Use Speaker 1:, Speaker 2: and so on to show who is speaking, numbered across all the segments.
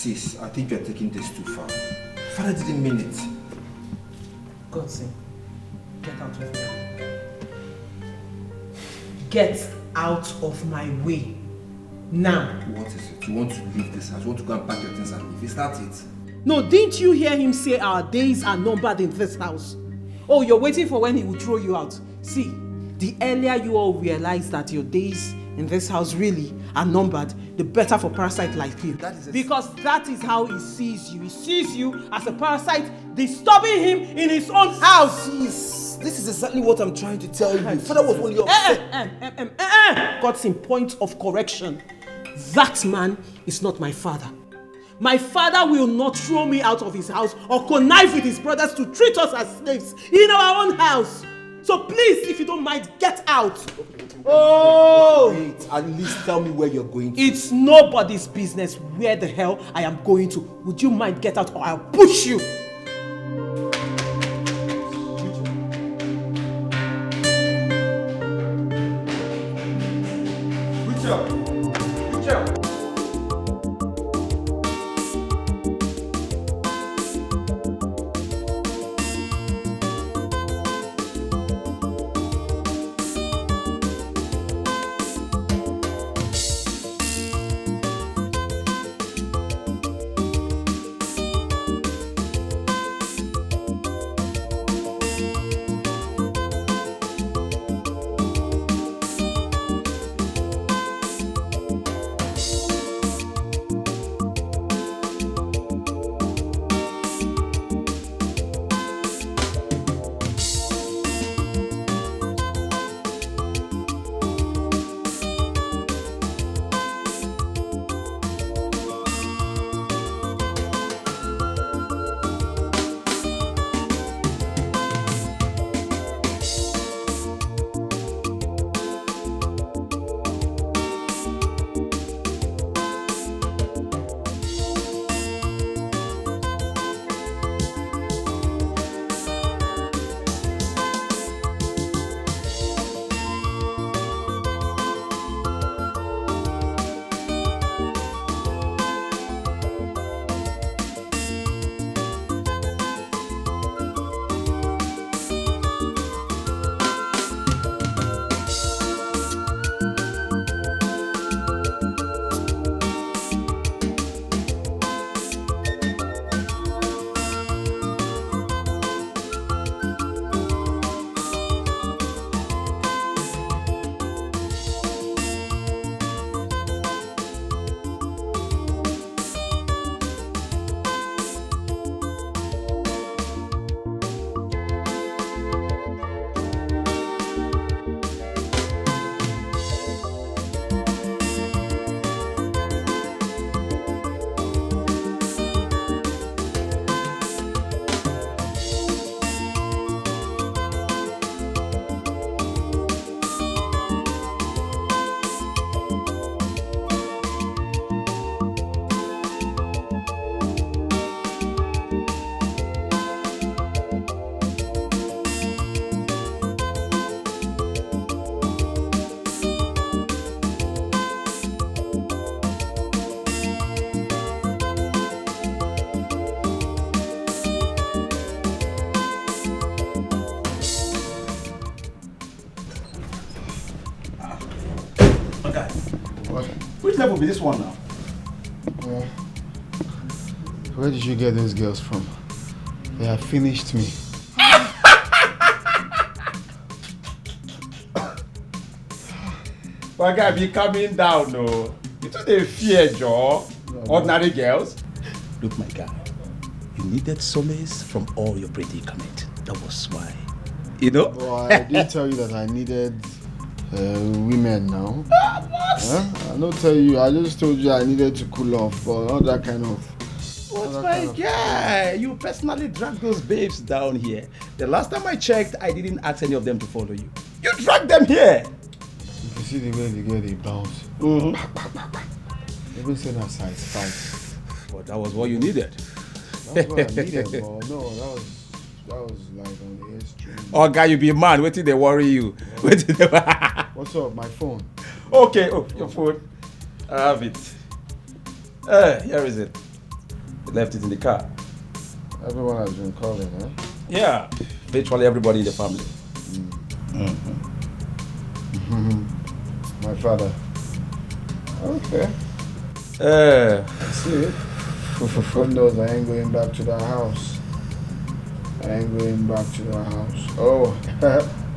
Speaker 1: Sis, I think you're taking this too far. Father didn't mean it.
Speaker 2: Godson, get out of my way. Get out of my way. Now.
Speaker 1: What is it? You want to leave this house? You want to go and pack your things and leave? Is that it?
Speaker 2: No, didn't you hear him say our days are numbered in this house? Oh, you're waiting for when he will throw you out. See, the earlier you all realize that your days in this house really are numbered, the better for parasite like you. Because that is how he sees you. He sees you as a parasite disturbing him in his own house.
Speaker 1: Sis, this is exactly what I'm trying to tell you. Father was only upset.
Speaker 2: God's point of correction. That man is not my father. My father will not throw me out of his house or connive with his brothers to treat us as slaves in our own house. So please, if you don't mind, get out.
Speaker 1: Wait, at least tell me where you're going to.
Speaker 2: It's nobody's business where the hell I am going to. Would you mind get out or I'll push you?
Speaker 1: Good job.
Speaker 3: Which level be this one now?
Speaker 4: Where did you get those girls from? They have finished me.
Speaker 3: My guy, be coming down, no. You took a fear, Joe. Ordinary girls. Look, my guy, you needed solace from all your predicament. That was why. You know?
Speaker 4: Well, I didn't tell you that I needed women now.
Speaker 3: What?
Speaker 4: I don't tell you. I just told you I needed to cool off, but not that kind of.
Speaker 3: What, my guy? You personally dragged those babes down here. The last time I checked, I didn't ask any of them to follow you. You dragged them here.
Speaker 4: If you see the way the girl they bounce. Even saying that size 5.
Speaker 3: But that was what you needed.
Speaker 4: That's what I needed, but no, that was like on the extreme.
Speaker 3: Oh, guy, you be mad. Wait till they worry you.
Speaker 4: Yeah. What's up? My phone.
Speaker 3: Okay, oh, your phone. I have it. Here is it. Left it in the car.
Speaker 4: Everyone has been calling, eh?
Speaker 3: Yeah, virtually everybody in the family.
Speaker 4: My father. Okay. See, God knows I ain't going back to that house. I ain't going back to that house. Oh,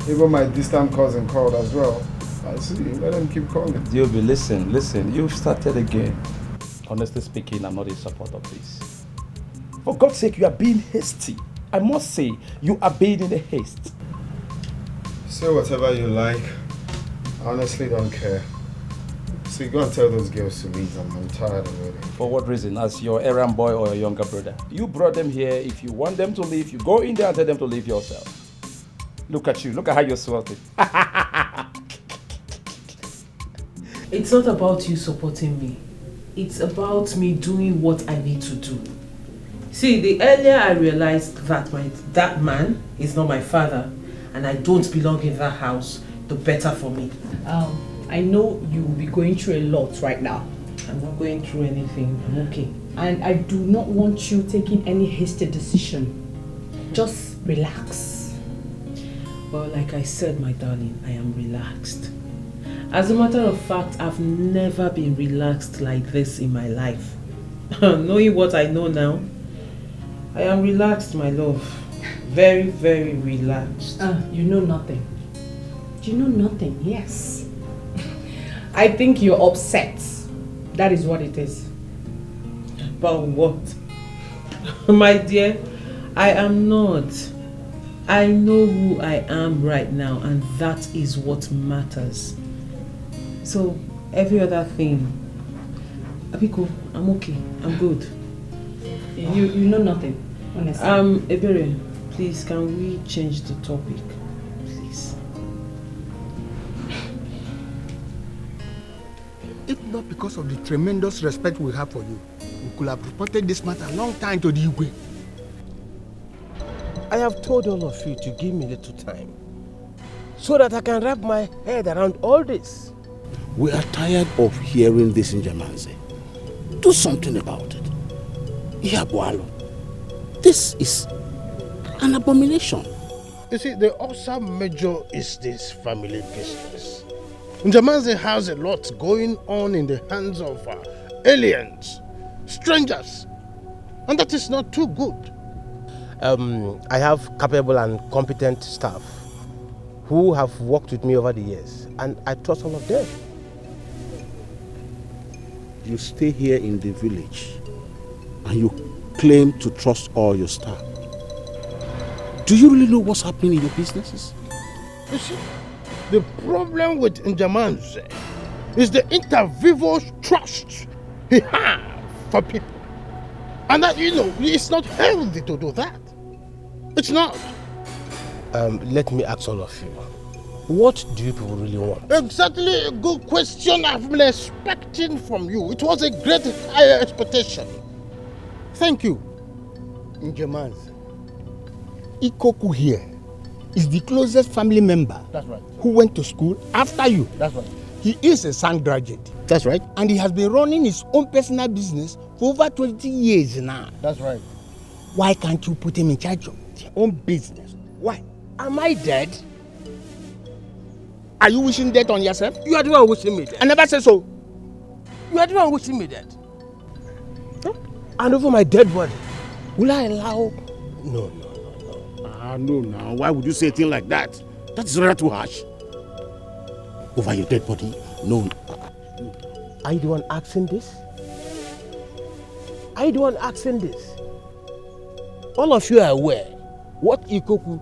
Speaker 4: even my distant cousin called as well. I see. Let them keep calling.
Speaker 3: Diobi, listen. You've started again. Honestly speaking, I'm not in support of this. For God's sake, you are being hasty. I must say, you are being in a haste.
Speaker 4: Say whatever you like. I honestly don't care. See, go and tell those girls to leave. I'm tired already.
Speaker 3: For what reason? As your errand boy or your younger brother? You brought them here. If you want them to leave, you go in there and tell them to leave yourself. Look at you. Look at how you're sweating.
Speaker 2: It's not about you supporting me. It's about me doing what I need to do. See, the earlier I realized that that man is not my father and I don't belong in that house, the better for me.
Speaker 5: I know you will be going through a lot right now.
Speaker 2: I'm not going through anything. I'm okay.
Speaker 5: And I do not want you taking any hasty decision. Just relax.
Speaker 2: Well, like I said, my darling, I am relaxed. As a matter of fact, I've never been relaxed like this in my life. Knowing what I know now, I am relaxed, my love. Very, very relaxed.
Speaker 5: You know nothing. You know nothing, yes. I think you're upset. That is what it is.
Speaker 2: About what? My dear, I am not. I know who I am right now, and that is what matters. So, every other thing, Abiko, I'm okay. I'm good.
Speaker 5: You know nothing, honestly.
Speaker 2: Ebere, please, can we change the topic? Please.
Speaker 6: If not because of the tremendous respect we have for you, we could have reported this matter a long time to the Igwe.
Speaker 7: I have told all of you to give me a little time so that I can wrap my head around all this.
Speaker 8: We are tired of hearing this in Jamanze. Do something about it. Ihabualo, this is an abomination.
Speaker 6: You see, the Osa Major is this family business. Jamanze has a lot going on in the hands of aliens, strangers, and that is not too good.
Speaker 7: I have capable and competent staff who have worked with me over the years, and I trust all of them.
Speaker 8: You stay here in the village and you claim to trust all your staff. Do you really know what's happening in your businesses?
Speaker 6: You see, the problem with Njamanze is the inter-vivos trust he has for people. And that, it's not healthy to do that. It's not.
Speaker 7: Let me ask all of you, what do you people really want?
Speaker 6: Exactly a good question I've been expecting from you. It was a great higher expectation. Thank you, Njamanze. Ikoku here is the closest family member. That's right. Who went to school after you. That's right. He is a SAN graduate.
Speaker 7: That's right.
Speaker 6: And he has been running his own personal business for over 20 years now.
Speaker 7: That's right.
Speaker 6: Why can't you put him in charge of your own business? Why?
Speaker 7: Am I dead?
Speaker 6: Are you wishing death on yourself?
Speaker 7: You are the one wishing me dead.
Speaker 6: I never said so.
Speaker 7: You are the one wishing me dead. Huh? And over my dead body, will I allow... No.
Speaker 8: No, now. Why would you say a thing like that? That's rather too harsh. Over your dead body? No.
Speaker 7: Are you the one asking this? Are you the one asking this? All of you are aware what Ikoku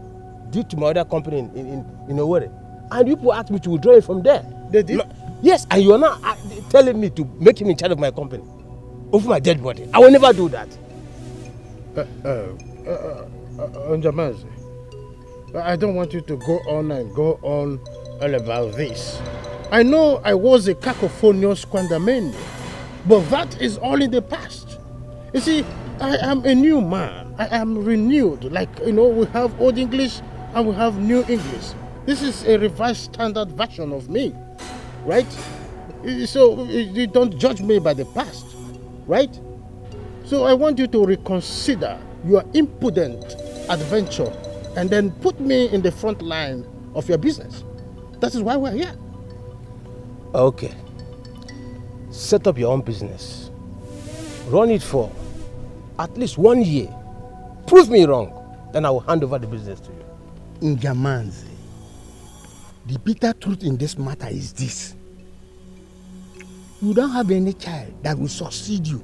Speaker 7: did to my other company in Owerri. And you people asked me to withdraw it from there.
Speaker 6: They did?
Speaker 7: Yes, and you are now telling me to make him in charge of my company over my dead body. I will never do that.
Speaker 6: Njamanze, I don't want you to go on all about this. I know I was a cacophonious Kwandamende, but that is all in the past. You see, I am a new man. I am renewed. Like, we have Old English and we have New English. This is a revised standard version of me, right? So you don't judge me by the past, right? So I want you to reconsider your impudent adventure and then put me in the front line of your business. That is why we're here.
Speaker 7: Okay. Set up your own business. Run it for at least 1 year. Prove me wrong. Then I will hand over the business to you.
Speaker 8: Njamanze, the bitter truth in this matter is this. You don't have any child that will succeed you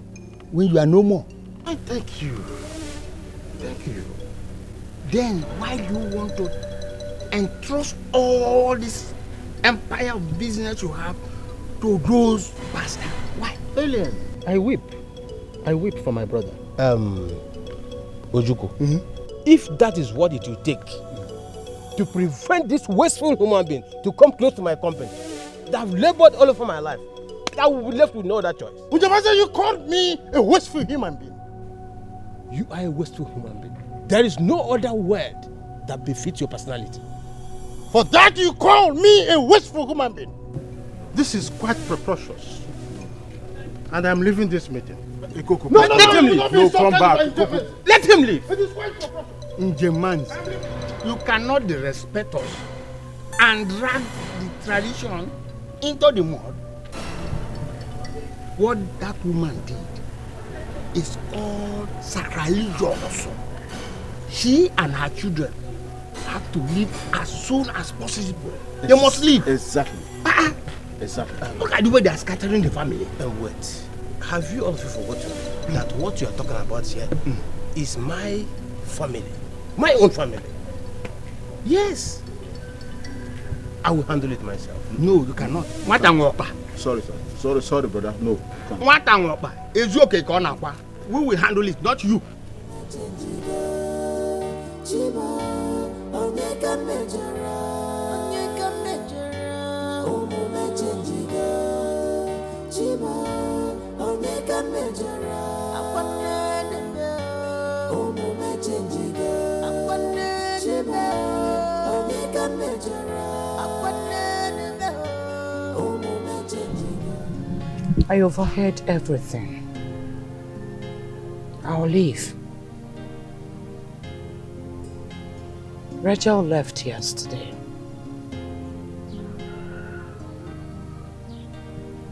Speaker 8: when you are no more.
Speaker 6: I thank you. Thank you.
Speaker 8: Then why do you want to entrust all this empire of business you have to those bastards? Why?
Speaker 6: Alien, I weep. I weep for my brother.
Speaker 7: Ojuko, if that is what it will take to prevent this wasteful human being to come close to my company that I've labored all over my life, I will be left with no other choice.
Speaker 6: Njamanze, you called me a wasteful human being.
Speaker 7: You are a wasteful human being. There is no other word that befits your personality.
Speaker 6: For that you call me a wasteful human being. This is quite preposterous. And I'm leaving this meeting.
Speaker 7: No, let him leave.
Speaker 6: No, come back.
Speaker 7: Let him leave.
Speaker 6: It is quite preposterous.
Speaker 8: Njamanze, you cannot disrespect us and drag the tradition into the mud. What that woman did is called sacrilegious. She and her children have to leave as soon as possible. They must leave.
Speaker 3: Exactly. Exactly.
Speaker 8: Look at the way they are scattering the family.
Speaker 7: Wait. Have you also forgotten that what you are talking about here is my family? My own family. Yes. I will handle it myself.
Speaker 8: No, you cannot.
Speaker 3: Sorry, sir. Sorry, brother. No.
Speaker 8: We will handle it, not you.
Speaker 5: I overheard everything. I'll leave. Rachel left yesterday.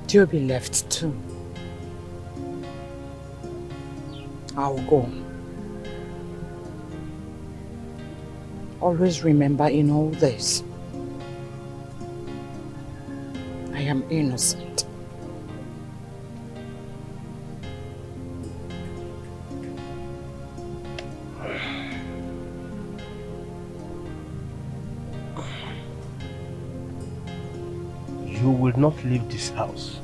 Speaker 5: Joby left too. I'll go. Always remember in all this, I am innocent.
Speaker 7: You will not leave this house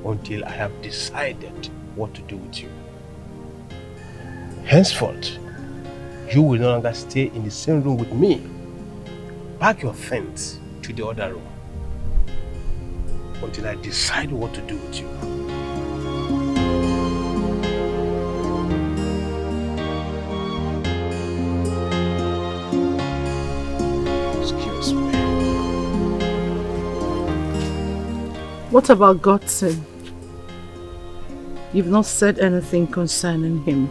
Speaker 7: until I have decided what to do with you. Henceforth, you will no longer stay in the same room with me. Pack your things to the other room until I decide what to do with you. Excuse me.
Speaker 2: What about Godson? You've not said anything concerning him.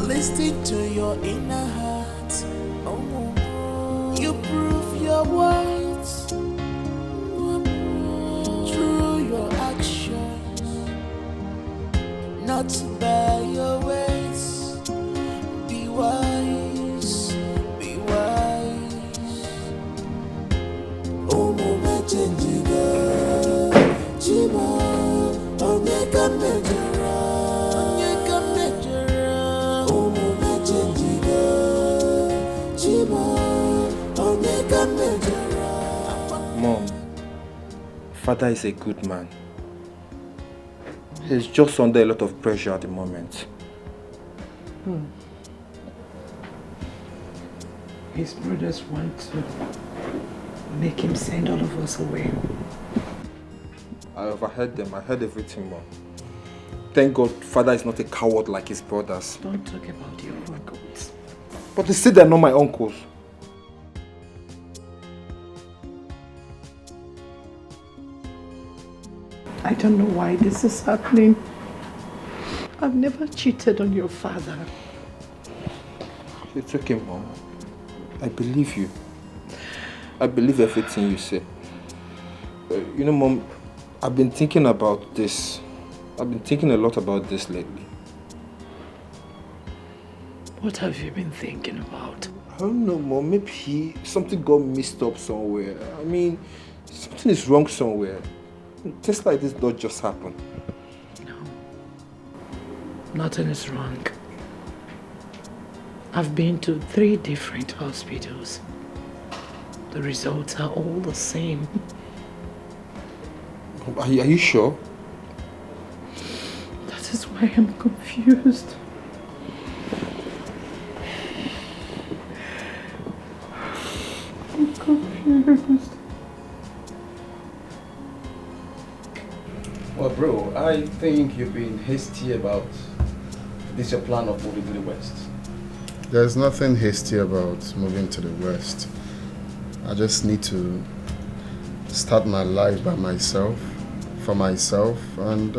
Speaker 9: Listen to your inner heart. Oh, you prove your words through your actions, not by your ways. Be wise, be wise. Oh, mama, Chima, oh, make a major.
Speaker 1: Mom, Father is a good man. He's just under a lot of pressure at the moment.
Speaker 5: His brothers want to make him send all of us away.
Speaker 1: I overheard them. I heard everything, Mom. Thank God Father is not a coward like his brothers.
Speaker 5: Don't talk about your uncles.
Speaker 1: But they say they're not my uncles.
Speaker 5: I don't know why this is happening. I've never cheated on your father.
Speaker 1: It's okay, Mom. I believe you. I believe everything you say. You know, Mom, I've been thinking about this. I've been thinking a lot about this lately.
Speaker 5: What have you been thinking about?
Speaker 1: I don't know, Mom. Maybe something got mixed up somewhere. I mean, something is wrong somewhere. Things like this don't just happen.
Speaker 5: No. Nothing is wrong. I've been to 3 different hospitals. The results are all the same.
Speaker 1: Are you sure?
Speaker 5: That is why I'm confused. I'm confused.
Speaker 3: Well, bro, I think you've been hasty about this your plan of moving to the West.
Speaker 4: There's nothing hasty about moving to the West. I just need to start my life by myself, for myself, and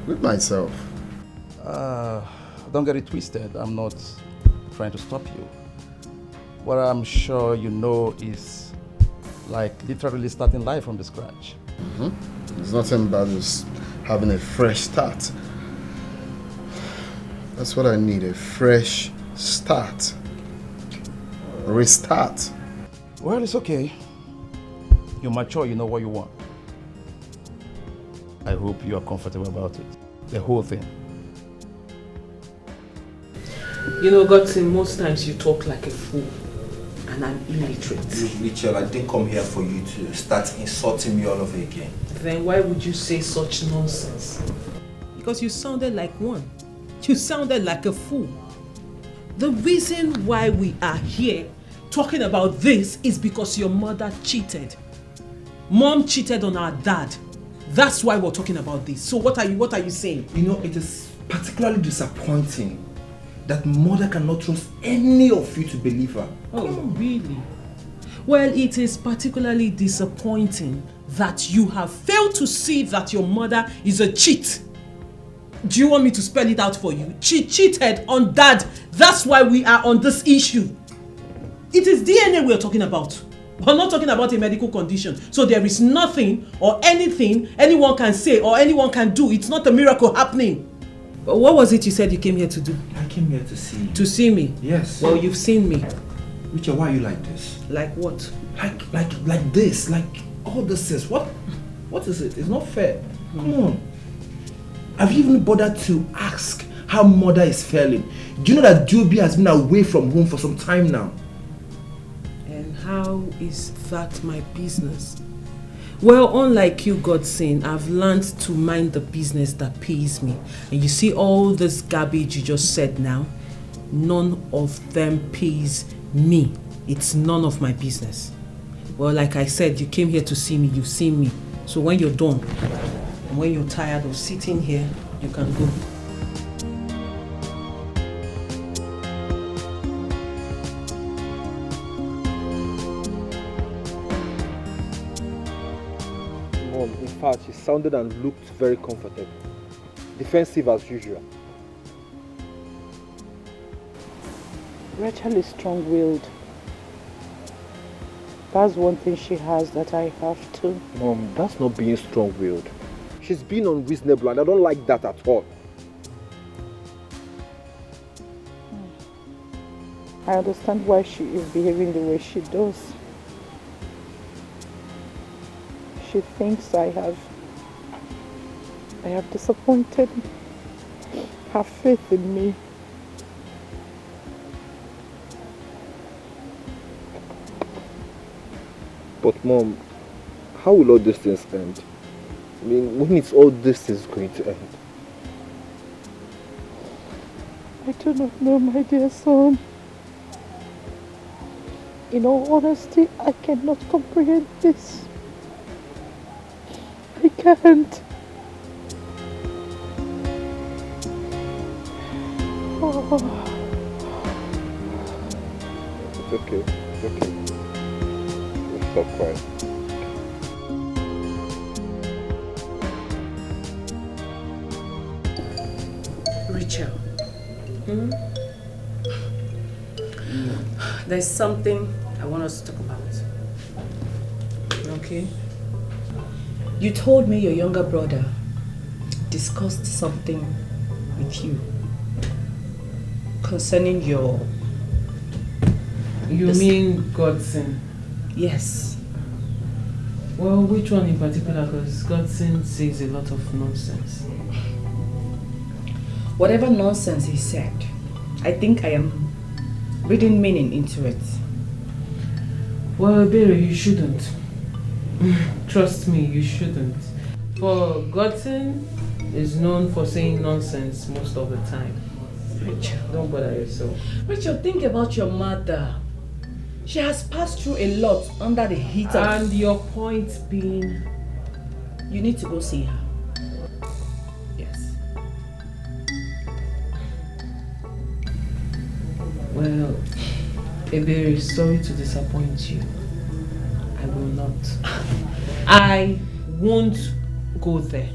Speaker 4: with myself.
Speaker 3: Don't get it twisted. I'm not trying to stop you. What I'm sure you know is like literally starting life from the scratch.
Speaker 4: There's nothing bad as having a fresh start. That's what I need, a fresh start. Restart.
Speaker 3: Well, it's okay. You're mature, you know what you want. I hope you are comfortable about it. The whole thing.
Speaker 2: You know, Godson, most times you talk like a fool. And I'm illiterate.
Speaker 1: Mitchell, I didn't come here for you to start insulting me all over again.
Speaker 2: Then why would you say such nonsense? Because you sounded like one. You sounded like a fool. The reason why we are here talking about this is because your mother cheated. Mom cheated on our dad. That's why we're talking about this. So what are you saying?
Speaker 1: You know, it is particularly disappointing that mother cannot trust any of you to believe her.
Speaker 2: Oh, really? Well, it is particularly disappointing that you have failed to see that your mother is a cheat. Do you want me to spell it out for you? She cheated on dad. That's why we are on this issue. It is DNA we are talking about. We're not talking about a medical condition. So there is nothing or anything anyone can say or anyone can do. It's not a miracle happening. But what was it you said you came here to do?
Speaker 1: I came here to see you.
Speaker 2: To see me?
Speaker 1: Yes.
Speaker 2: Well, you've seen me.
Speaker 1: Richard, why are you like this?
Speaker 2: Like what?
Speaker 1: Like this. Like all this is. What is it? It's not fair. Come on. Have you even bothered to ask how mother is faring? Do you know that Joby has been away from home for some time now?
Speaker 2: And how is that my business? Well, unlike you, Godson, I've learned to mind the business that pays me. And you see all this garbage you just said now? None of them pays me. It's none of my business. Well, like I said, you came here to see me, you've seen me. So when you're done, and when you're tired of sitting here, you can go.
Speaker 1: Mom, in fact, she sounded and looked very comfortable. Defensive as usual.
Speaker 5: Rachel is strong-willed. That's one thing she has that I have too.
Speaker 1: Mom, that's not being strong-willed. She's being unreasonable and I don't like that at all.
Speaker 5: I understand why she is behaving the way she does. She thinks I have disappointed her faith in me.
Speaker 1: But Mom, how will all these things end? I mean, when is all this is going to end?
Speaker 5: I do not know, my dear son. In all honesty, I cannot comprehend this. I can't. Oh.
Speaker 1: It's okay. It's okay. Stop crying.
Speaker 5: Rachel, there's something I want us to talk about. Okay? You told me your younger brother discussed something with you concerning your...
Speaker 2: You mean Godson?
Speaker 5: Yes.
Speaker 2: Well, which one in particular? Because Godson says a lot of nonsense.
Speaker 5: Whatever nonsense he said, I think I am reading meaning into it.
Speaker 2: Well, Berry, you shouldn't. Trust me, you shouldn't. For Godson is known for saying nonsense most of the time.
Speaker 5: Rachel,
Speaker 2: don't bother yourself.
Speaker 5: Rachel, think about your mother. She has passed through a lot under the heat of...
Speaker 2: And your point being...
Speaker 5: You need to go see her. Yes.
Speaker 2: Well, Ebere, sorry to disappoint you. I will not. I won't go there.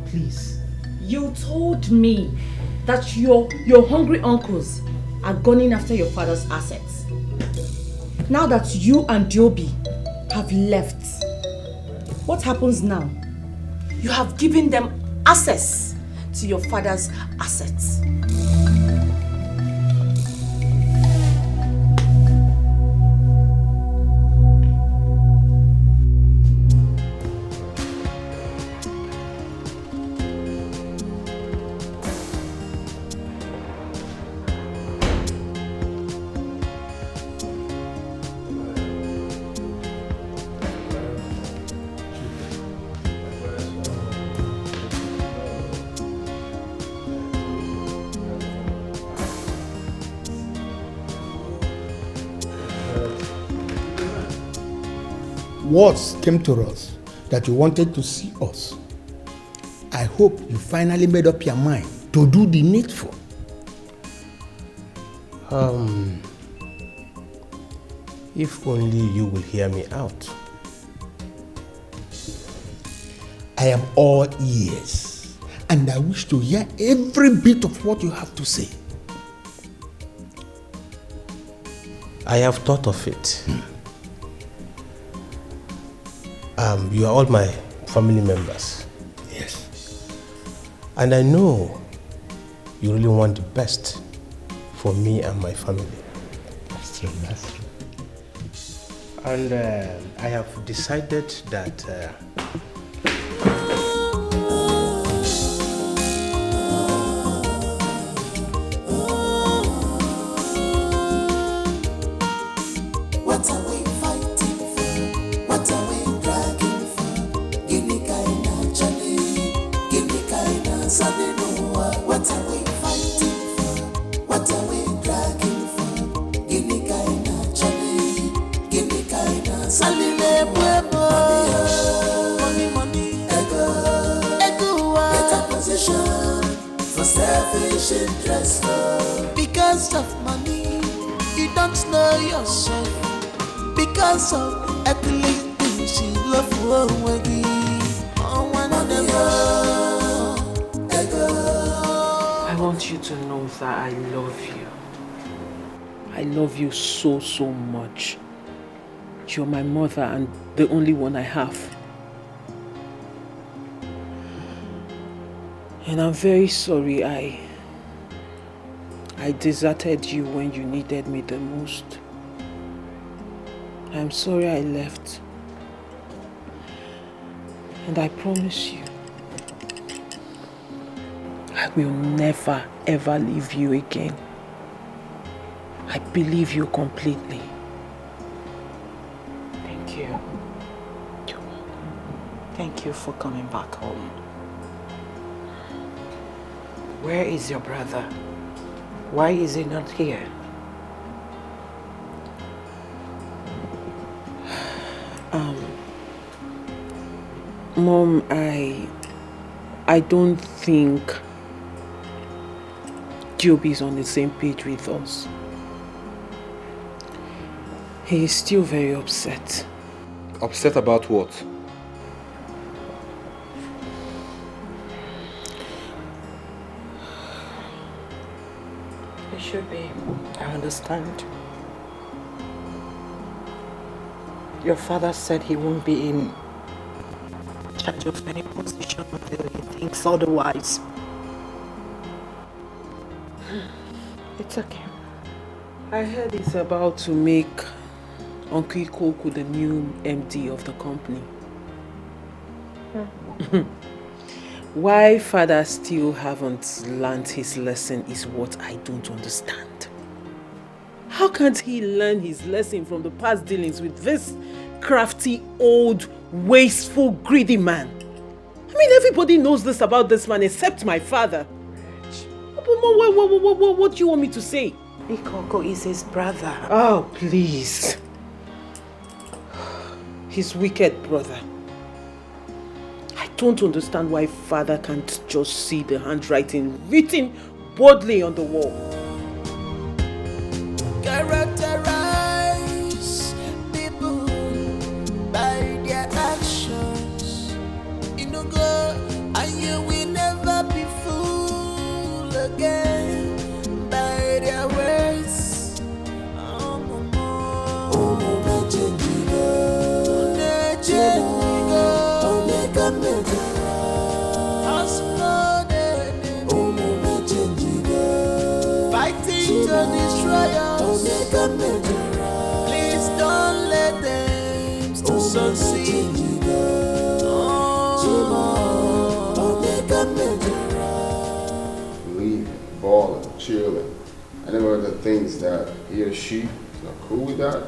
Speaker 2: Please.
Speaker 5: You told me that your hungry uncles are gunning after your father's assets. Now that you and Joby have left, what happens now? You have given them access to your father's assets.
Speaker 8: Words came to us that you wanted to see us. I hope you finally made up your mind to do the needful.
Speaker 7: If only you will hear me out.
Speaker 8: I am all ears, and I wish to hear every bit of what you have to say.
Speaker 7: I have thought of it. You are all my family members.
Speaker 8: Yes.
Speaker 7: And I know you really want the best for me and my family.
Speaker 8: That's true, that's true.
Speaker 7: And I have decided that
Speaker 9: what are we fighting for? What are we dragging for? Gini kaina chali, gini kaina sadinua. What are we fighting for? What are we dragging for? Gini kaina chali, gini kaina saline pueblo. Money, ego, better position for selfish interest. Because of money, you don't know yourself. Because of earthly things, you love worry.
Speaker 2: I want you to know that I love you. I love you so, so much. You're my mother and the only one I have. And I'm very sorry I deserted you when you needed me the most. I'm sorry I left. And I promise you, I will never ever leave you again. I believe you completely.
Speaker 5: Thank you.
Speaker 2: You're welcome.
Speaker 5: Thank you for coming back home. Where is your brother? Why is he not here?
Speaker 2: Mom, I don't think Joby is on the same page with us. He is still very upset.
Speaker 3: Upset about what?
Speaker 2: should be. I understand. Your father said he won't be in charge of any position until he thinks otherwise. It's okay. I heard he's about to make Uncle Ikoku the new MD of the company. Why father still haven't learned his lesson is what I don't understand. How can't he learn his lesson from the past dealings with this crafty, old, wasteful, greedy man? I mean, everybody knows this about this man except my father. What do you want me to say?
Speaker 10: Ikoko is his brother.
Speaker 2: Oh, please. His wicked brother. I don't understand why father can't just see the handwriting written boldly on the wall.
Speaker 9: Characterize people by their actions. You know, go and you will never be fooled again by their words. Oh, mama. Oh, mama, fighting to destroy us. Please don't let them to succeed.
Speaker 4: Leaving, balling, chilling. And then the things that he or she is not cool with that.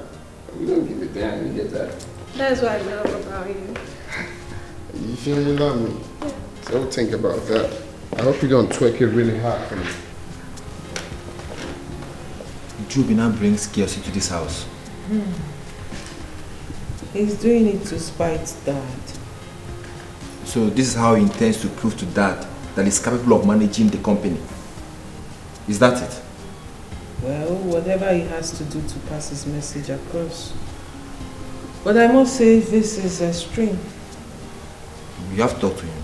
Speaker 4: We don't give a damn, you get that?
Speaker 10: That's what I love about you.
Speaker 4: You feel you love me? So think about that. I hope you don't twerk it really hard for me.
Speaker 1: Juby now brings chaos into this house.
Speaker 2: He's doing it to spite Dad.
Speaker 1: So this is how he intends to prove to Dad that he's capable of managing the company. Is that it?
Speaker 2: Well, whatever he has to do to pass his message across. But I must say, this is extreme.
Speaker 1: You have to talk to him.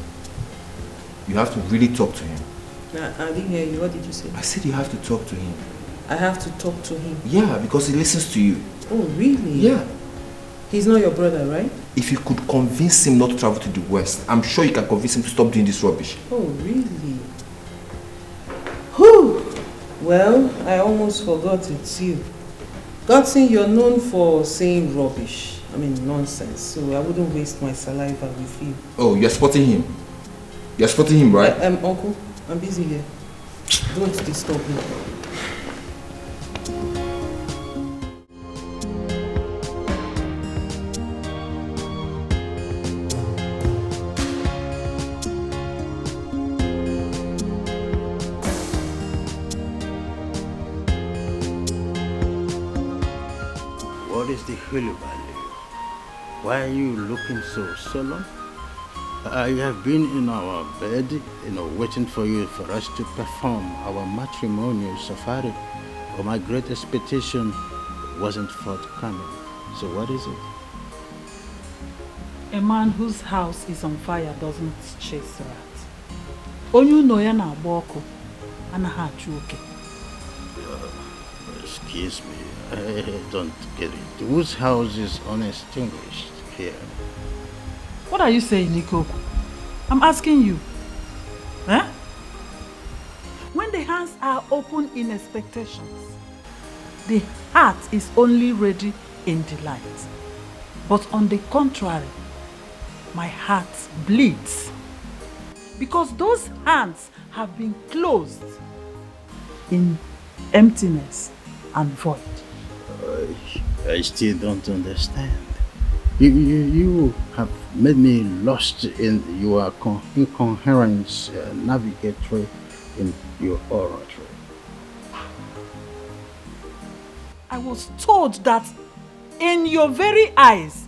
Speaker 1: You have to really talk to him.
Speaker 2: I didn't hear you. What did you say?
Speaker 1: I said you have to talk to him.
Speaker 2: I have to talk to him?
Speaker 1: Yeah, because he listens to you.
Speaker 2: Oh, really?
Speaker 1: Yeah.
Speaker 2: He's not your brother, right?
Speaker 1: If you could convince him not to travel to the West, I'm sure you can convince him to stop doing this rubbish.
Speaker 2: Oh, really? Whew! Well, I almost forgot it's you. Godson, you're known for saying rubbish. I mean, nonsense. So I wouldn't waste my saliva with you.
Speaker 1: Oh, you're spotting him? You're spotting him, right?
Speaker 2: Uncle, I'm busy here. Don't disturb me.
Speaker 6: What is the Hulu value? Why are you looking so solemn? I have been in our bed, waiting for you for us to perform our matrimonial safari. But my great expectation wasn't forthcoming. So what is it?
Speaker 11: A man whose house is on fire doesn't chase rats. Onyu no ya na agba ọkụ anaghị achụ oke.
Speaker 6: Excuse me, I don't get it. Whose house is unextinguished here?
Speaker 11: What are you saying, Ikoku? I'm asking you. Eh? When the hands are open in expectations, the heart is only ready in delight. But on the contrary, my heart bleeds. Because those hands have been closed in emptiness and void.
Speaker 6: I still don't understand. You have made me lost in your incoherence navigatory in your oratory.
Speaker 11: I was told that in your very eyes,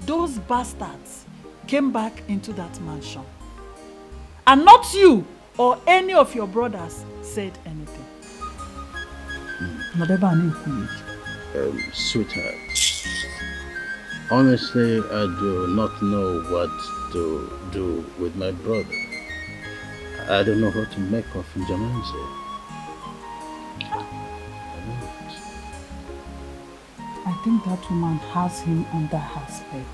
Speaker 11: those bastards came back into that mansion. And not you or any of your brothers said anything.
Speaker 6: Sweetheart, honestly, I do not know what to do with my brother. I don't know what to make of Njamanze.
Speaker 11: think that woman has him under her spell.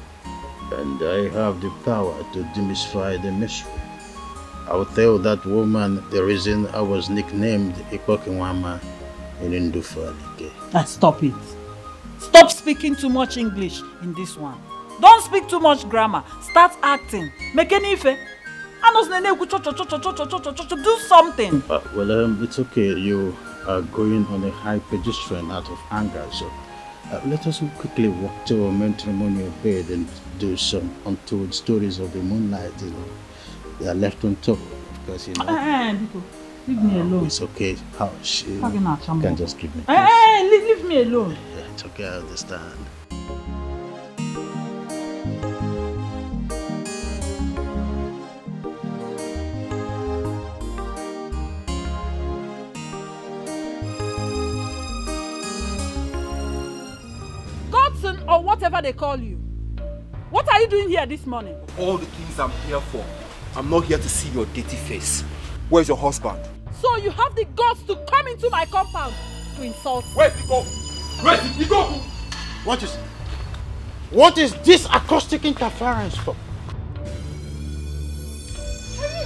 Speaker 12: And I have the power to demystify the mystery. I will tell that woman the reason I was nicknamed Ikokinwama in Ndufalike.
Speaker 11: Stop it. Stop speaking too much English in this one. Don't speak too much grammar. Start acting. Make any ife. Do something.
Speaker 12: Well, it's okay. You are going on a high pedestrian out of anger, so let us quickly walk to a matrimonial bed and do some untold stories of the moonlight. You know, they are left untold because
Speaker 11: leave me alone.
Speaker 12: It's okay. How she can just give me.
Speaker 11: Leave me alone.
Speaker 12: Yeah, it's okay. I understand.
Speaker 11: Or whatever they call you. What are you doing here this morning?
Speaker 13: All the things I'm here for. I'm not here to see your dirty face. Where's your husband?
Speaker 11: So you have the guts to come into my compound to insult me.
Speaker 13: Where's he go? Where's he go?
Speaker 6: What is this acoustic interference for?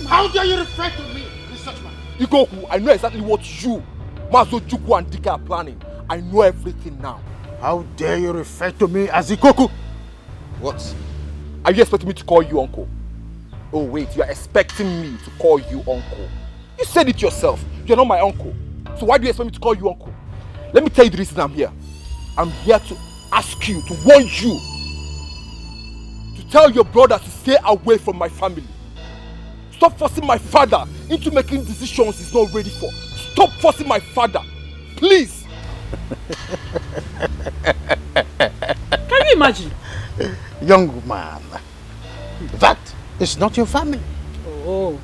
Speaker 6: How dare you refer to me in such manner?
Speaker 13: Igoku, I know exactly what you, Mazo Juku and Dika are planning. I know everything now.
Speaker 6: How dare you refer to me as Ikoku?
Speaker 13: What? Are you expecting me to call you uncle? Oh wait, you are expecting me to call you uncle. You said it yourself. You're not my uncle. So why do you expect me to call you uncle? Let me tell you the reason I'm here. I'm here to ask you, to warn you, to tell your brother to stay away from my family. Stop forcing my father into making decisions he's not ready for. Stop forcing my father. Please.
Speaker 11: Can you imagine?
Speaker 6: Young man, that is not your family.
Speaker 11: Oh.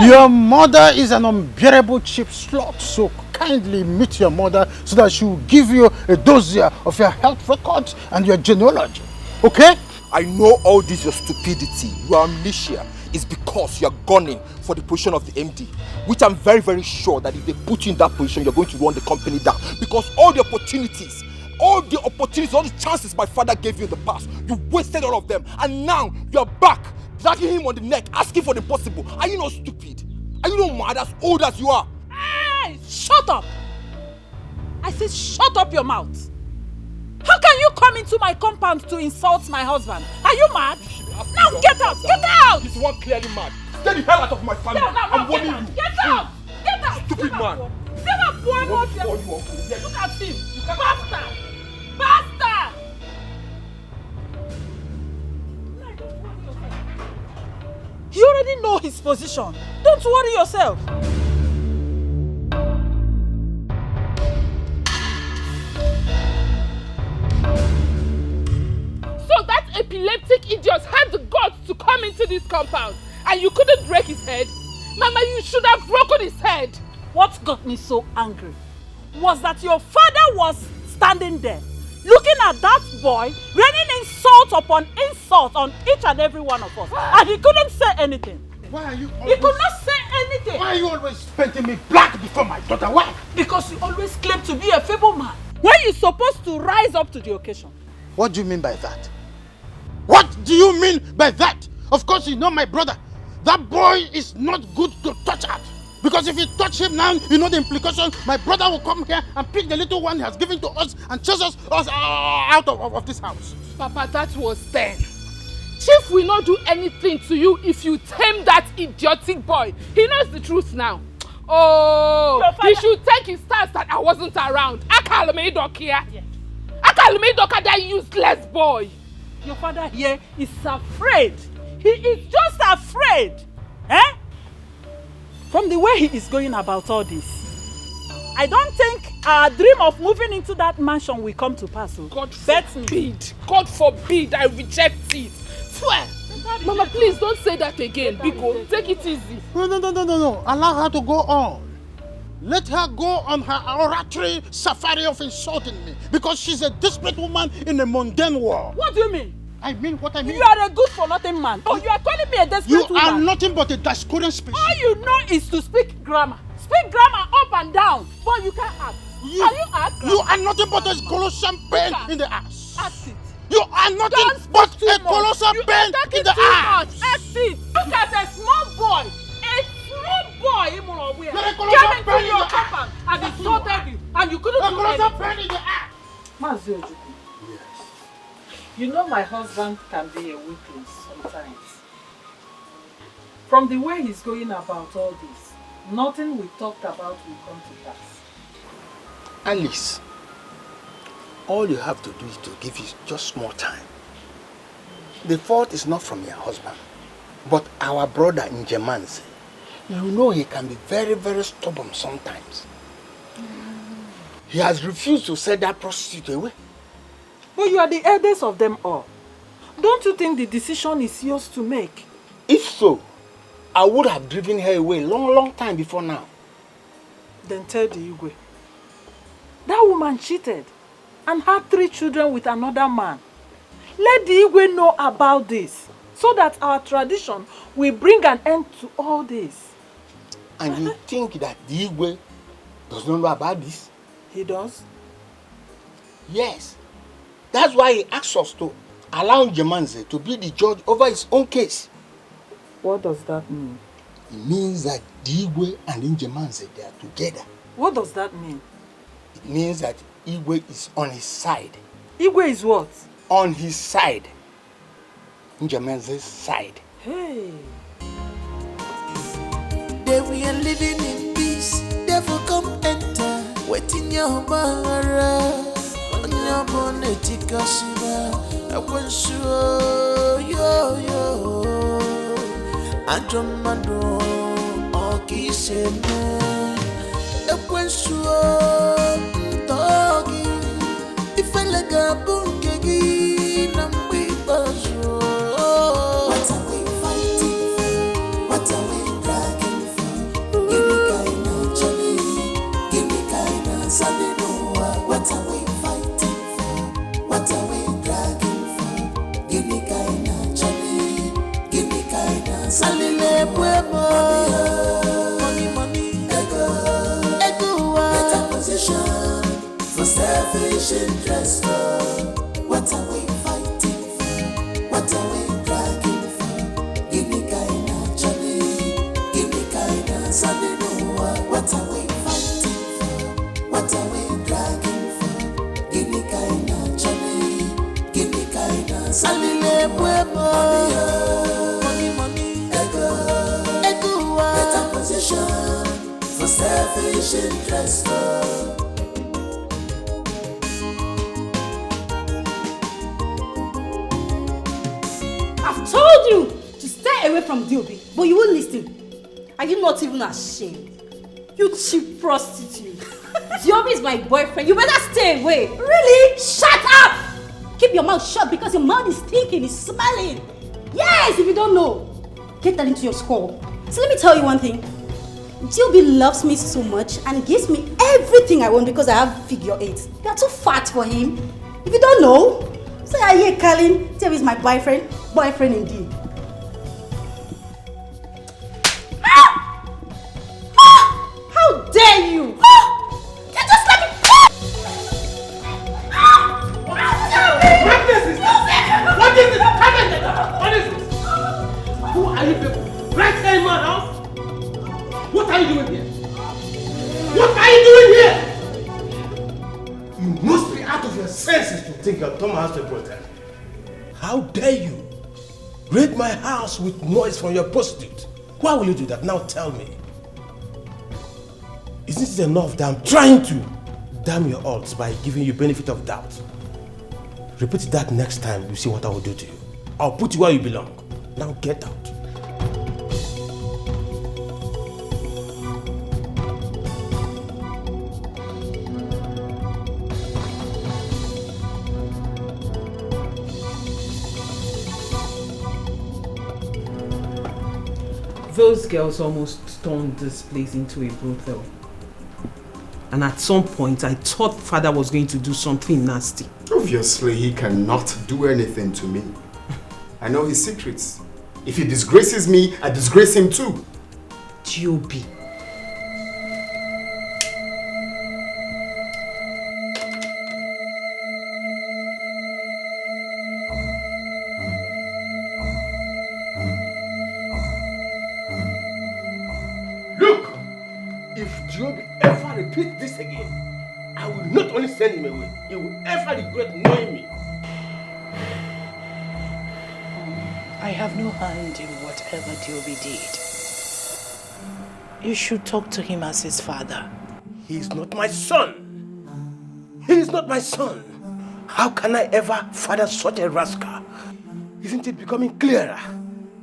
Speaker 6: Your mother is an unbearable cheap slut, so kindly meet your mother so that she will give you a dossier of your health records and your genealogy. Okay?
Speaker 13: I know all this your stupidity, your amnesia is because you are gunning for the position of the MD, which I'm very, very sure that if they put you in that position, you're going to run the company down. Because all the opportunities, all the chances my father gave you in the past, you wasted all of them. And now you're back, dragging him on the neck, asking for the possible. Are you not stupid? Are you not mad as old as you are?
Speaker 11: Hey, shut up! I said shut up your mouth. How can you come into my compound to insult my husband? Are you mad? Now get out! Get out!
Speaker 13: He's one clearly mad. Stay the hell out of my family. I'm warning you.
Speaker 11: Get out! Get out!
Speaker 13: Stupid man.
Speaker 11: Get out, boy! Look at him! Bastard! Bastard! You already know his position. Don't worry yourself.
Speaker 14: So that epileptic idiot had the guts to come into this compound and you couldn't break his head? Mama, you should have broken his head.
Speaker 11: What got me so angry was that your father was standing there, looking at that boy, raining insult upon insult on each and every one of us. And he couldn't say anything.
Speaker 6: Why are you
Speaker 11: always... He could not say anything.
Speaker 6: Why are you always painting me black before my daughter? Why?
Speaker 11: Because you always claim to be a feeble man when you're supposed to rise up to the occasion.
Speaker 6: What do you mean by that? What do you mean by that? Of course you know my brother. That boy is not good to touch at. Because if you touch him now, you know the implication. My brother will come here and pick the little one he has given to us and chase us out of this house.
Speaker 14: Papa, that was then. Chief will not do anything to you if you tame that idiotic boy. He knows the truth now. Oh, he should take his stance that I wasn't around. Akalumedok here. Akalumedok, that useless boy.
Speaker 11: Your father here is afraid. He is just afraid. Eh? From the way he is going about all this, I don't think our dream of moving into that mansion will come to pass.
Speaker 14: God forbid. God forbid. I reject it. Swear. Mama, please don't say that again. Biko, take it easy.
Speaker 6: No. Allow her to go on. Let her go on her oratory safari of insulting me because she's a desperate woman in a mundane world.
Speaker 11: What do you mean?
Speaker 6: I mean what I mean.
Speaker 11: You are a good-for-nothing man. Oh, you are calling me a desperate woman.
Speaker 6: You are nothing but a Discordian species.
Speaker 11: All you know is to speak grammar. Speak grammar up and down, but you can't act.
Speaker 14: Can you act?
Speaker 6: You are nothing but a colossal pain in the ass.
Speaker 14: Act it.
Speaker 6: You are nothing but a colossal pain in the ass.
Speaker 14: Act it. Look at a small boy. A small boy.
Speaker 6: You're a
Speaker 14: Came
Speaker 6: colossal
Speaker 14: into
Speaker 6: pain in
Speaker 14: your
Speaker 6: the
Speaker 14: compound and insulted you. And you couldn't do
Speaker 6: colossal
Speaker 14: anything.
Speaker 6: pain in the ass.
Speaker 11: Mazi Ojukwu. Yes. You know my husband can be a weakling sometimes. From the way he's going about all this, nothing we talked about will come to pass.
Speaker 8: Alice, all you have to do is to give you just more time. The fault is not from your husband, but our brother in Jemanze. You know he can be very, very stubborn sometimes. He has refused to send that prostitute away.
Speaker 11: But you are the eldest of them all. Don't you think the decision is yours to make?
Speaker 8: If so, I would have driven her away long time before now.
Speaker 11: Then tell the Igwe. That woman cheated and had 3 children with another man. Let the Igwe know about this so that our tradition will bring an end to all this.
Speaker 8: And you think that the Igwe does not know about this?
Speaker 11: He does?
Speaker 8: Yes. That's why he asks us to allow Jemanze to be the judge over his own case.
Speaker 11: What does that mean?
Speaker 8: It means that Igwe and Jemanze, they are together.
Speaker 11: What does that mean?
Speaker 8: It means that Igwe is on his side.
Speaker 11: Igwe is what?
Speaker 8: On his side. Jemanze's side.
Speaker 11: Hey.
Speaker 9: There we are living in peace. Therefore come enter. Waiting your mara. On your bonnet, Kashiba. I want sure yo. Adromado. Oki Sheme. I want sure doggy. If I like a bunkegi, Nambi Bajo. What are we fighting for? What are we dragging for? Give me kind of Johnny. Give me kind of Sunday. What are we fighting for? What are we dragging for? Give me kind of Johnny. Give me kind of Sunday. Money, ego. Better position for selfish interest. What are we fighting for? What are we dragging for? Give me kind of Johnny. Give me kind of Sunday. What are we fighting for? What are we dragging for? Give me kind of Johnny. Give me kind of Sunday. Money, ego. Better position for selfish interest.
Speaker 5: I've told you to stay away from Diobi, but you won't listen. Are you not even ashamed? You cheap prostitute. Diobi is my boyfriend. You better stay away. Really? Shut up! Keep your mouth shut because your mouth is stinking, it's smelling. Yes, if you don't know, get that into your skull. So let me tell you one thing. Diobi loves me so much and gives me everything I want because I have figure 8. You are too fat for him. If you don't know, say I hear Colin, Diobi is my boyfriend. Boyfriend indeed. How dare you? You just let me.
Speaker 7: What is this? What is this? Who are you people? Right here in my house? What are you doing here? What are you doing here? You must be out of your senses to think your Thomas has to protect.
Speaker 1: How dare you raid my house with noise from your prostitute? Why will you do that? Now tell me. Isn't it enough that I'm trying to damn your odds by giving you benefit of doubt? Repeat that next time, you see what I will do to you. I'll put you where you belong. Now get out.
Speaker 2: Those girls almost turned this place into a brothel. And at some point, I thought father was going to do something nasty.
Speaker 15: Obviously, he cannot do anything to me. I know his secrets. If he disgraces me, I disgrace him too.
Speaker 2: Diobi.
Speaker 7: repeat this again, I will not only send him away, he will ever regret knowing me.
Speaker 10: I have no hand in whatever Diobi did. You should talk to him as his father.
Speaker 7: He is not my son. He is not my son. How can I ever father such a rascal? Isn't it becoming clearer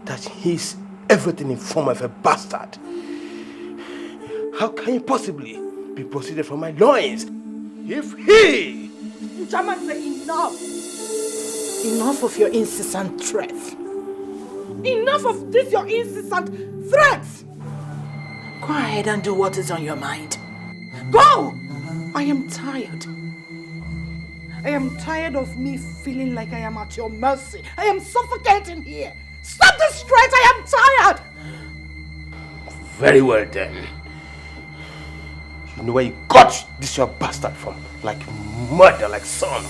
Speaker 7: that he is everything in form of a bastard? How can he possibly be proceeded from my loins if he...
Speaker 10: German, say enough! Enough of your incessant threats. Enough of this, your incessant threats! Go ahead and do what is on your mind. Go! I am tired. I am tired of me feeling like I am at your mercy. I am suffocating here. Stop this threat! I am tired!
Speaker 7: Very well then. You know where you got this your bastard from? Like murder, like son.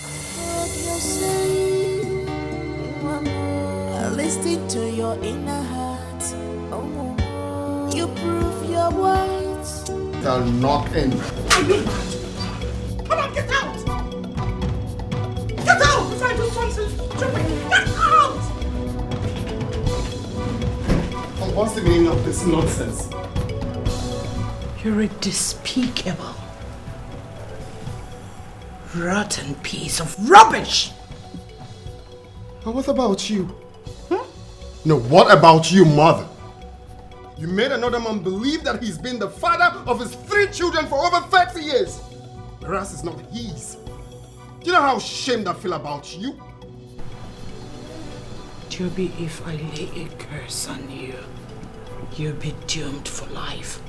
Speaker 9: Listen to your inner heart. Oh, you prove your words.
Speaker 15: Shall not end.
Speaker 10: Come on, get out! Get out before I do something stupid! Get out!
Speaker 15: What's the meaning of this nonsense?
Speaker 10: You're a despicable, rotten piece of rubbish!
Speaker 15: And what about you? No, what about you, mother? You made another man believe that he's been the father of his 3 children for over 30 years. Whereas it's not his. Do you know how ashamed I feel about you?
Speaker 10: Joby, if I lay a curse on you, you'll be doomed for life.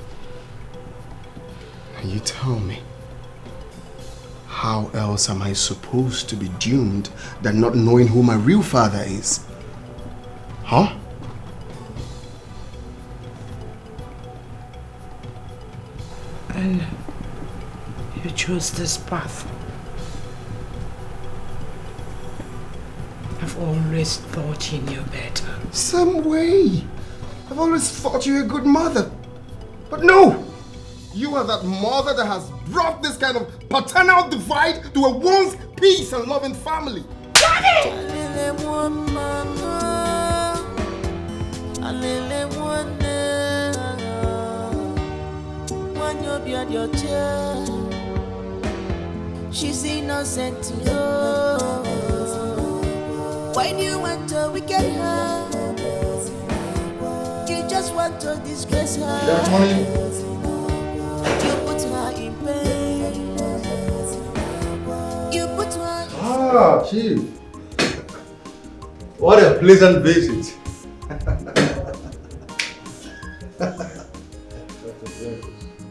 Speaker 15: And you tell me, how else am I supposed to be doomed than not knowing who my real father is? Huh?
Speaker 10: And you chose this path. I've always thought you knew better.
Speaker 15: Some way. I've always thought you were a good mother. But no! You are that mother that has brought this kind of paternal divide to a once peace and loving family. Daddy!
Speaker 9: She's innocent to know. Why do you want to wicked her? You just want to disgrace her. You put her in pain. You put her in
Speaker 16: Ah, Chief. What a pleasant visit.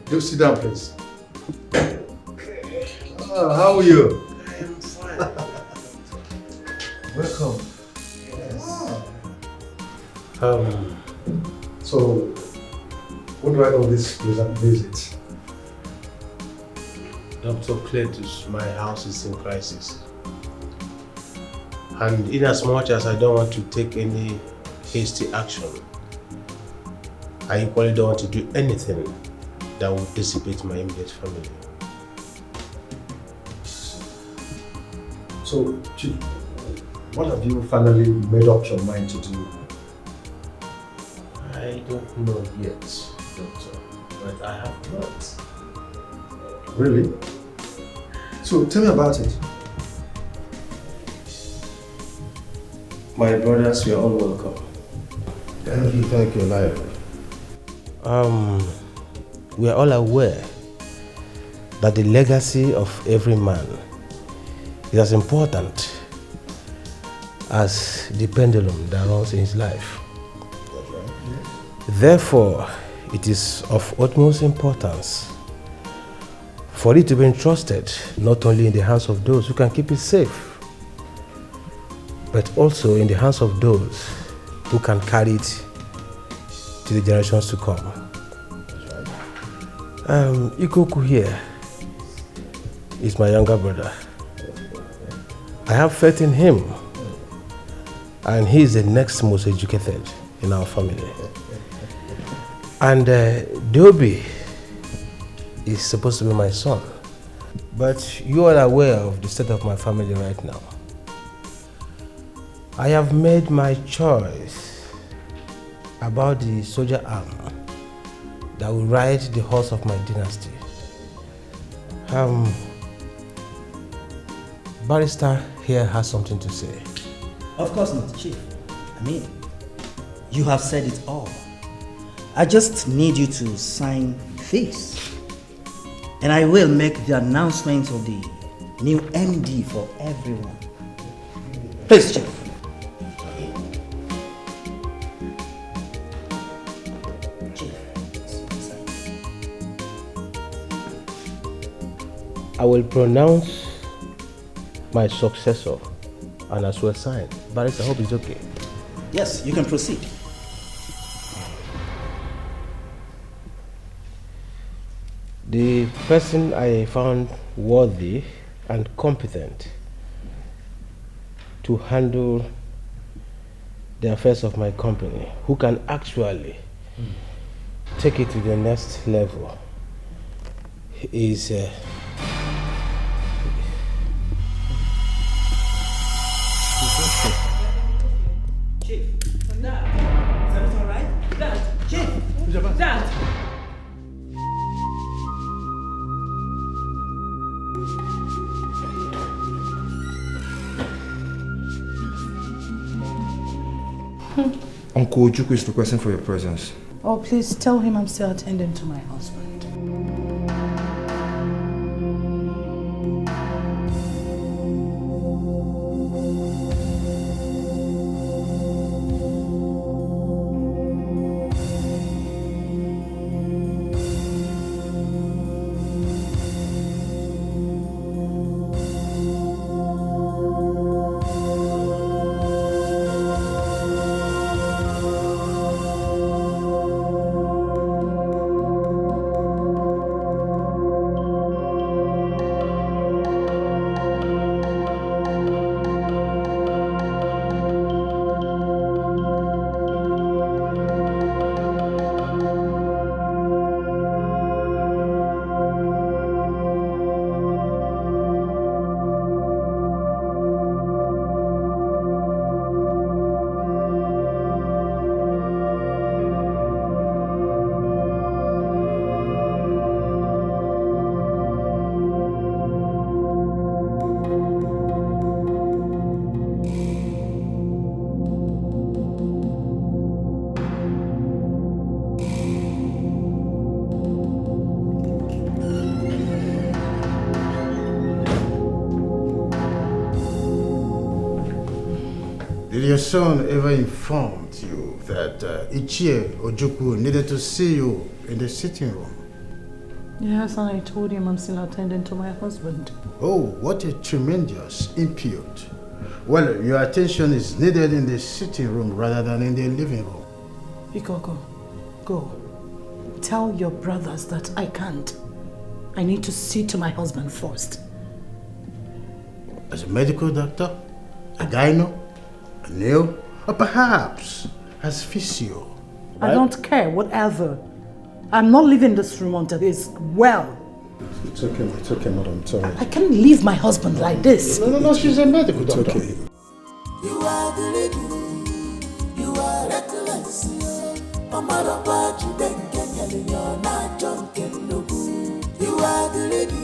Speaker 16: Do sit down, please. How are you?
Speaker 17: I am fine.
Speaker 16: Welcome.
Speaker 17: Yes.
Speaker 16: So, what do I owe this pleasant visit?
Speaker 7: Dr. Cletus, my house is in crisis. And in as much as I don't want to take any hasty action, I equally don't want to do anything that will dissipate my immediate family.
Speaker 16: So, Chief, what have you finally made up your mind to do?
Speaker 7: I don't know yet, Doctor, but I have plans.
Speaker 16: Really? So, tell me about it.
Speaker 7: My brothers, you are all welcome.
Speaker 16: Thank you, Lion.
Speaker 7: We are all aware that the legacy of every man is as important as the pendulum that runs in his life. Therefore, it is of utmost importance for it to be entrusted not only in the hands of those who can keep it safe, but also in the hands of those who can carry it to the generations to come. Ikoku here is my younger brother. I have faith in him, and he is the next most educated in our family. And Dobi is supposed to be my son. But you are aware of the state of my family right now. I have made my choice about the soldier arm that will ride the horse of my dynasty. Barrister here has something to say.
Speaker 18: Of course not, Chief. I mean, you have said it all. I just need you to sign this. And I will make the announcement of the new MD for everyone. Please, Chief.
Speaker 7: I will pronounce my successor and as well sign. Barrister, I hope it's okay.
Speaker 18: Yes, you can proceed.
Speaker 7: The person I found worthy and competent to handle the affairs of my company, who can actually take it to the next level, is
Speaker 18: Chief, Dad, is everything all right? Dad, Chief, Dad.
Speaker 1: Uncle Ojukwu is requesting for your presence.
Speaker 10: Oh, please tell him I'm still attending to my husband.
Speaker 6: Did your son ever inform you that Ichie Ojukwu needed to see you in the sitting room?
Speaker 10: Yes, and I told him I'm still attending to my husband.
Speaker 6: Oh, what a tremendous impute. Well, your attention is needed in the sitting room rather than in the living room.
Speaker 10: Ikoko, go. Tell your brothers that I can't. I need to see to my husband first.
Speaker 6: As a medical doctor? A gyno? A nail? Or perhaps as physio?
Speaker 10: I don't care, whatever. I'm not leaving this room until he's well.
Speaker 6: It's okay, madam. Sorry.
Speaker 10: I can't leave my husband like this.
Speaker 6: No, she's a medical doctor.
Speaker 9: You are the lady, you are reckless. Omaraba Juden Kenya, you're not drunken no. You are the lady,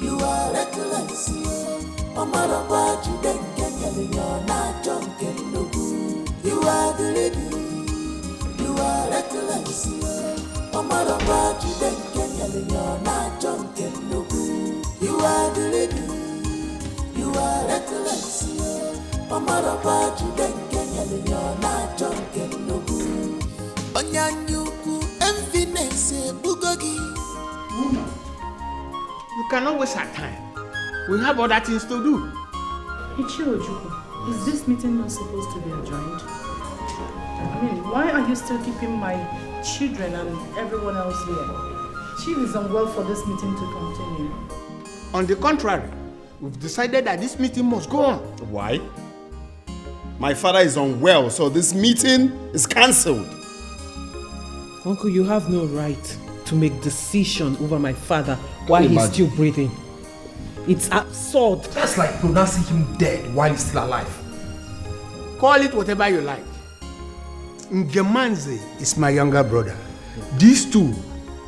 Speaker 9: you are reckless. Omaraba Juden Kenya, you're not drunken no. You are the lady, you are reckless. Omaraba Juden Kenya, you're not drunken no. You are the lady, you are reckless. Omaraba Juden Kenya, you're not drunken no. Onyanyuku emptiness bugogi.
Speaker 8: Woman, you cannot waste our time. We have other things to do.
Speaker 10: Ichie Ojukwu, is this meeting not supposed to be adjourned? I mean, why are you still keeping my children and everyone else here? Chief is unwell for this meeting to continue.
Speaker 8: On the contrary, we've decided that this meeting must go on.
Speaker 15: Why? My father is unwell, so this meeting is cancelled.
Speaker 2: Uncle, you have no right to make decision over my father while he's still breathing. It's absurd.
Speaker 1: That's like pronouncing him dead while he's still alive.
Speaker 8: Call it whatever you like. Ngemanze is my younger brother. These two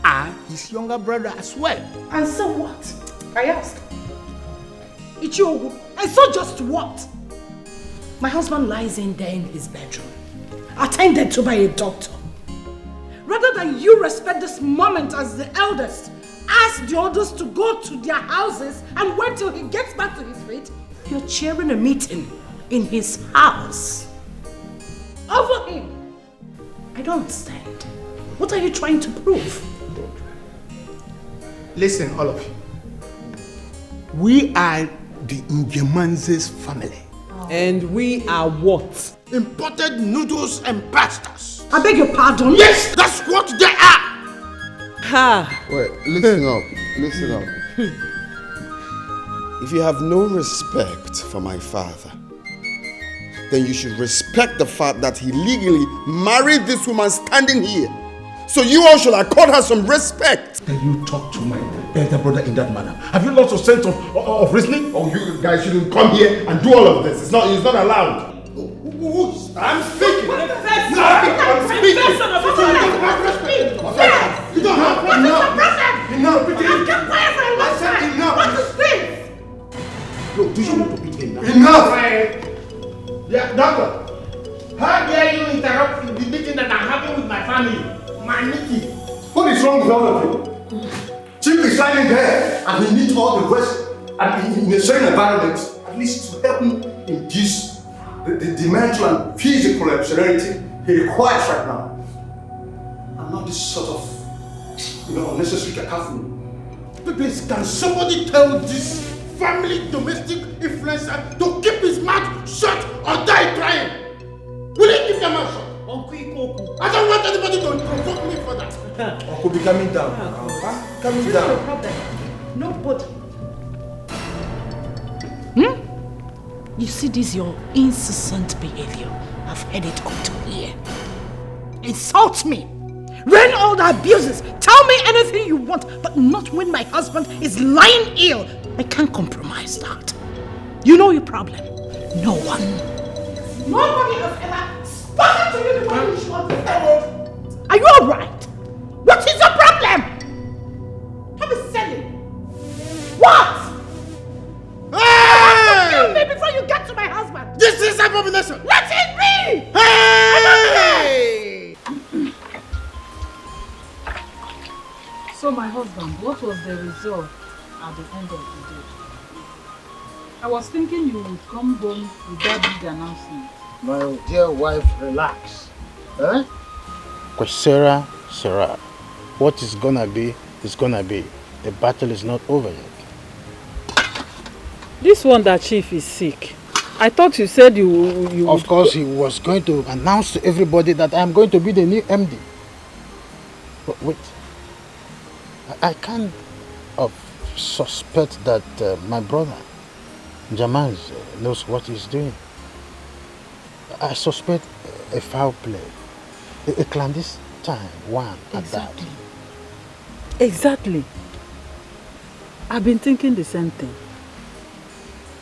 Speaker 8: are his younger brother as well.
Speaker 10: And so what? I ask. Ichiogu, and so just what? My husband lies in there in his bedroom, attended to by a doctor. Rather than you respect this moment as the eldest, ask the others to go to their houses and wait till he gets back to his feet, you're chairing a meeting in his house. Over him. I don't understand. What are you trying to prove?
Speaker 8: Listen, all of you. We are the Ngemanze's family.
Speaker 2: And we are what?
Speaker 8: Imported noodles and pastas.
Speaker 10: I beg your pardon?
Speaker 8: Yes, that's what they are.
Speaker 2: Ha!
Speaker 4: Wait, listen up. Listen up. If you have no respect for my father, then you should respect the fact that he legally married this woman standing here. So you all should accord her some respect.
Speaker 1: Can you talk to my elder brother in that manner? Have you lost your sense of reasoning?
Speaker 15: Oh, you guys shouldn't come here and do all of this. It's not allowed. I'm speaking. I'm speaking. You don't have enough. Enough.
Speaker 10: I've kept quiet for a long time.
Speaker 15: Enough.
Speaker 10: What is this?
Speaker 1: Look, do you want to beat him now?
Speaker 15: Enough.
Speaker 8: Yeah, doctor. How dare you interrupt the meeting that I'm having with my family? My meeting.
Speaker 15: What is wrong with all of you? Chief is standing there and he needs all the rest and in a certain environment, at least to help him induce the mental and physical serenity he requires right now. And not this sort of, unnecessary cacophony.
Speaker 8: Please, can somebody tell this family domestic influencer to keep his mouth shut or die trying? Will he keep their mouth shut? I don't want anybody to provoke me for that.
Speaker 1: Uncle, be calming down. Calming down.
Speaker 10: No problem. Nobody. You see this your incessant behavior. I've heard it up to here. Insult me. Rain all the abuses. Tell me anything you want, but not when my husband is lying ill. I can't compromise that. You know your problem. No one. Nobody has ever spoken to you the way you should. Are you alright? What is your problem? Have a selling. What?
Speaker 8: Hey!
Speaker 10: Tell me before you get to my husband.
Speaker 8: This is abomination.
Speaker 10: Let it be.
Speaker 8: Hey!
Speaker 11: So my husband, what was the result at the end of the day? I was thinking you would come home with that big announcement.
Speaker 6: My dear wife, relax. Eh? Because Sarah, what is gonna be is gonna be. The battle is not over yet.
Speaker 11: This one that chief is sick. I thought you said you
Speaker 6: Of course, he was going to announce to everybody that I'm going to be the new MD. But wait. I can't suspect that my brother, Jamaz, knows what he's doing. I suspect a foul play. A clandestine one at that.
Speaker 11: Exactly. I've been thinking the same thing.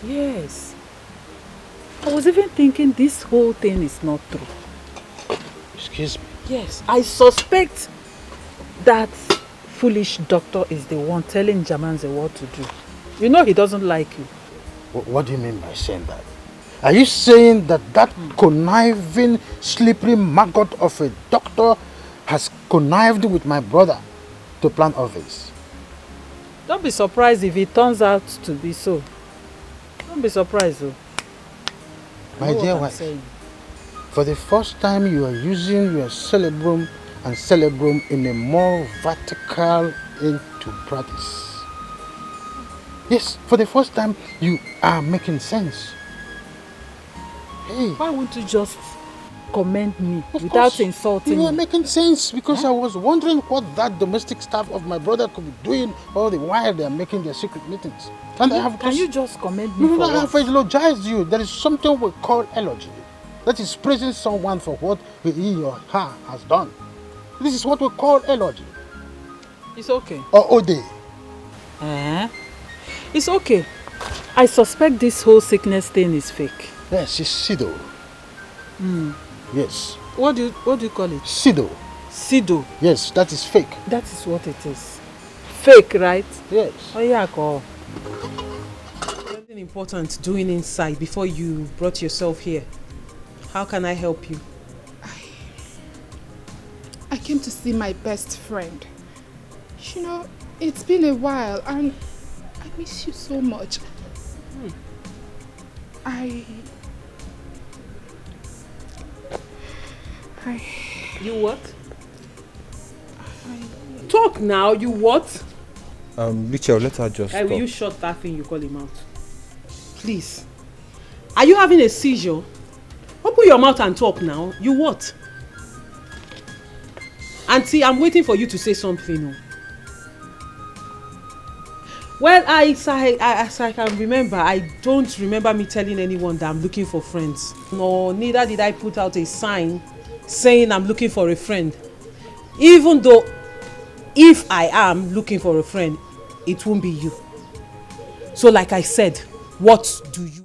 Speaker 11: Yes. I was even thinking this whole thing is not true.
Speaker 6: Excuse me?
Speaker 11: Yes. I suspect that foolish doctor is the one telling Jamanze what to do. You know he doesn't like you.
Speaker 6: What do you mean by saying that? Are you saying that conniving, slippery maggot of a doctor has connived with my brother to plan all this?
Speaker 11: Don't be surprised if it turns out to be so. Don't be surprised though.
Speaker 6: My dear wife, for the first time you are using your cerebrum and cerebrum in a more vertical into practice. Yes, for the first time you are making sense. Hey.
Speaker 11: Why won't you just commend me without insulting me?
Speaker 6: You are making sense because I was wondering what that domestic staff of my brother could be doing all the while they are making their secret meetings. And
Speaker 11: Can you just commend me
Speaker 6: No,
Speaker 11: for
Speaker 6: I have eulogized you. There is something we call eulogy. That is praising someone for what he or her has done. This is what we call eulogy.
Speaker 2: It's okay.
Speaker 6: Or Ode?
Speaker 2: It's okay. I suspect this whole sickness thing is fake.
Speaker 6: Yes, it's Sido. Yes.
Speaker 2: What do you call it?
Speaker 6: Sido.
Speaker 2: Sido.
Speaker 6: Yes, that is fake.
Speaker 2: That is what it is. Fake, right?
Speaker 6: Yes.
Speaker 2: Oh yeah, go. Something important doing inside before you brought yourself here. How can I help you?
Speaker 14: I came to see my best friend. You know, it's been a while and I miss you so much.
Speaker 2: You what? Talk now, you what?
Speaker 13: Mitchell, let her just
Speaker 2: Will
Speaker 13: talk.
Speaker 2: you shut that thing you call him out? Please. Are you having a seizure? Open your mouth and talk now. You what? Auntie, I'm waiting for you to say something. Well, as I can remember, I don't remember me telling anyone that I'm looking for friends. No, neither did I put out a sign saying I'm looking for a friend. Even though, if I am looking for a friend, it won't be you. So like I said, what do you